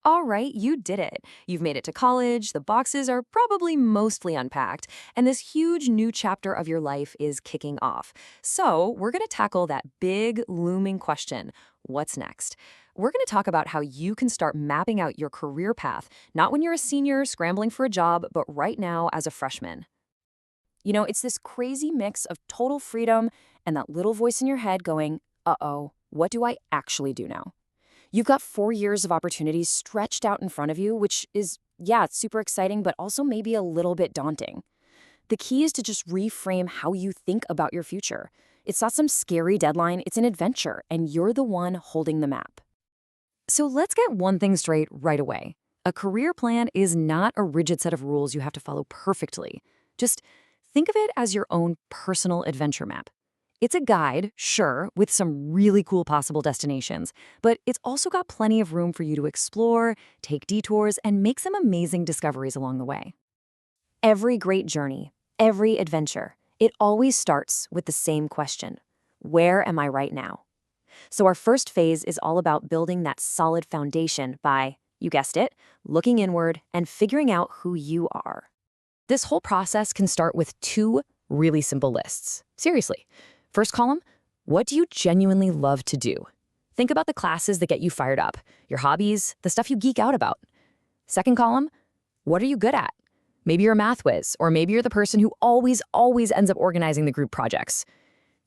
All right, you did it. You've made it to college, the boxes are probably mostly unpacked, and this huge new chapter of your life is kicking off. So, we're going to tackle that big, looming question: what's next? We're going to talk about how you can start mapping out your career path, not when you're a senior scrambling for a job, but right now as a freshman. It's this crazy mix of total freedom and that little voice in your head going, uh-oh, what do I actually do now? You've got 4 years of opportunities stretched out in front of you, which is, yeah, it's super exciting, but also maybe a little bit daunting. The key is to just reframe how you think about your future. It's not some scary deadline, it's an adventure, and you're the one holding the map. So let's get one thing straight right away. A career plan is not a rigid set of rules you have to follow perfectly. Just think of it as your own personal adventure map. It's a guide, sure, with some really cool possible destinations, but it's also got plenty of room for you to explore, take detours, and make some amazing discoveries along the way. Every great journey, every adventure, it always starts with the same question: where am I right now? So our first phase is all about building that solid foundation by, you guessed it, looking inward and figuring out who you are. This whole process can start with two really simple lists. Seriously. First column, what do you genuinely love to do? Think about the classes that get you fired up, your hobbies, the stuff you geek out about. Second column, what are you good at? Maybe you're a math whiz, or maybe you're the person who always ends up organizing the group projects.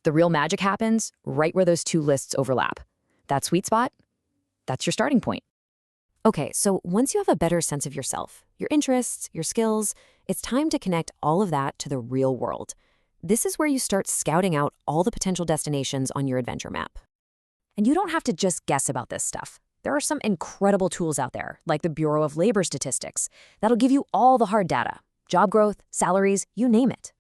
The real magic happens right where those two lists overlap. That sweet spot, that's your starting point. Okay, so once you have a better sense of yourself, your interests, your skills, it's time to connect all of that to the real world. This is where you start scouting out all the potential destinations on your adventure map. And you don't have to just guess about this stuff. There are some incredible tools out there, like the Bureau of Labor Statistics, that'll give you all the hard data: job growth, salaries, you name it.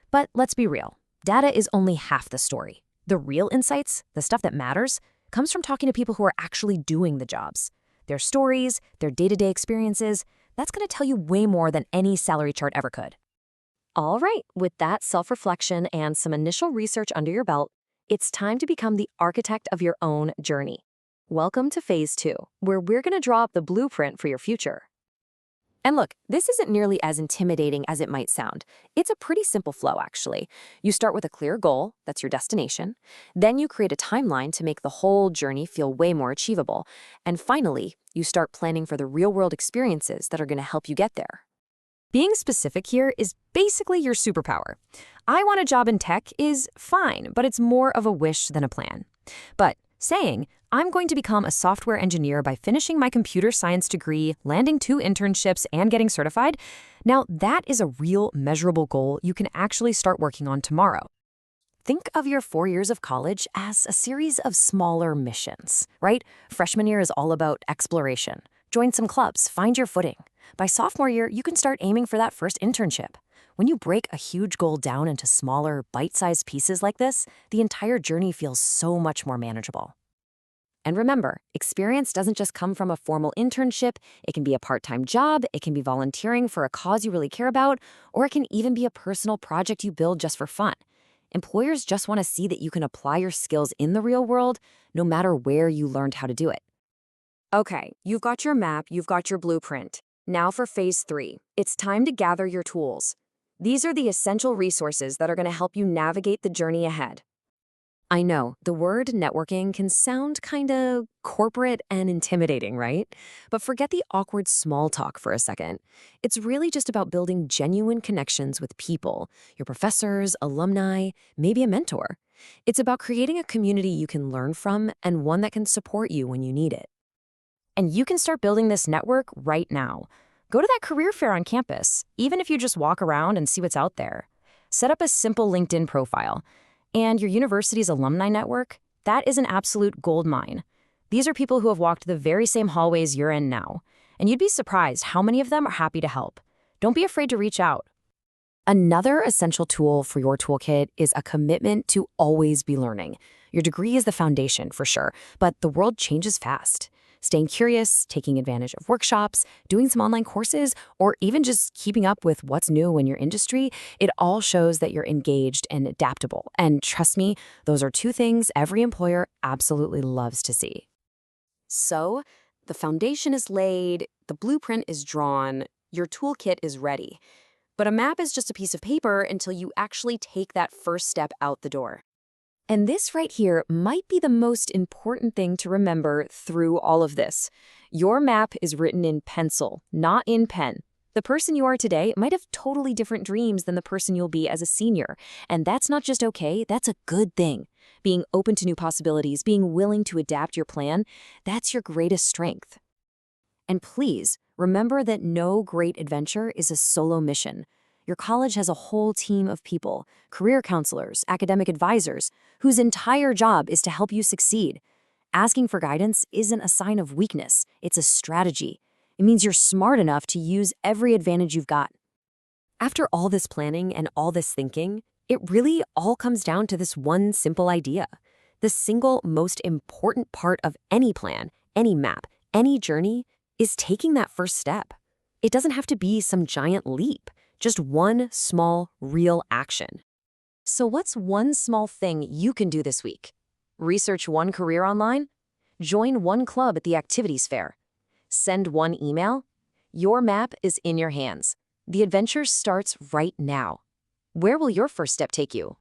But let's be real, data is only half the story. The real insights, the stuff that matters, comes from talking to people who are actually doing the jobs. Their stories, their day-to-day experiences, that's going to tell you way more than any salary chart ever could. All right, with that self-reflection and some initial research under your belt, it's time to become the architect of your own journey. Welcome to Phase 2, where we're going to draw up the blueprint for your future. And look, this isn't nearly as intimidating as it might sound. It's a pretty simple flow, actually. You start with a clear goal, that's your destination. Then you create a timeline to make the whole journey feel way more achievable. And finally, you start planning for the real-world experiences that are going to help you get there. Being specific here is basically your superpower. I want a job in tech is fine, but it's more of a wish than a plan. But saying, I'm going to become a software engineer by finishing my computer science degree, landing 2 internships, and getting certified, now that is a real measurable goal you can actually start working on tomorrow. Think of your 4 years of college as a series of smaller missions, right? Freshman year is all about exploration. Join some clubs, find your footing. By sophomore year, you can start aiming for that first internship. When you break a huge goal down into smaller, bite-sized pieces like this, the entire journey feels so much more manageable. And remember, experience doesn't just come from a formal internship. It can be a part-time job, it can be volunteering for a cause you really care about, or it can even be a personal project you build just for fun. Employers just want to see that you can apply your skills in the real world, no matter where you learned how to do it. Okay, you've got your map, you've got your blueprint. Now for Phase 3. It's time to gather your tools. These are the essential resources that are going to help you navigate the journey ahead. I know, the word networking can sound kinda corporate and intimidating, right? But forget the awkward small talk for a second. It's really just about building genuine connections with people, your professors, alumni, maybe a mentor. It's about creating a community you can learn from and one that can support you when you need it. And you can start building this network right now. Go to that career fair on campus, even if you just walk around and see what's out there. Set up a simple LinkedIn profile. And your university's alumni network, that is an absolute gold mine. These are people who have walked the very same hallways you're in now. And you'd be surprised how many of them are happy to help. Don't be afraid to reach out. Another essential tool for your toolkit is a commitment to always be learning. Your degree is the foundation, for sure, but the world changes fast. Staying curious, taking advantage of workshops, doing some online courses, or even just keeping up with what's new in your industry, it all shows that you're engaged and adaptable. And trust me, those are two things every employer absolutely loves to see. So, The foundation is laid, the blueprint is drawn, your toolkit is ready. But a map is just a piece of paper until you actually take that first step out the door. And this right here might be the most important thing to remember through all of this. Your map is written in pencil, not in pen. The person you are today might have totally different dreams than the person you'll be as a senior. And that's not just okay, that's a good thing. Being open to new possibilities, being willing to adapt your plan, that's your greatest strength. And please, remember that no great adventure is a solo mission. Your college has a whole team of people, career counselors, academic advisors, whose entire job is to help you succeed. Asking for guidance isn't a sign of weakness, it's a strategy. It means you're smart enough to use every advantage you've got. After all this planning and all this thinking, it really all comes down to this one simple idea. The single most important part of any plan, any map, any journey is taking that first step. It doesn't have to be some giant leap, just one small, real action. So what's one small thing you can do this week? Research one career online? Join one club at the activities fair? Send one email? Your map is in your hands. The adventure starts right now. Where will your first step take you?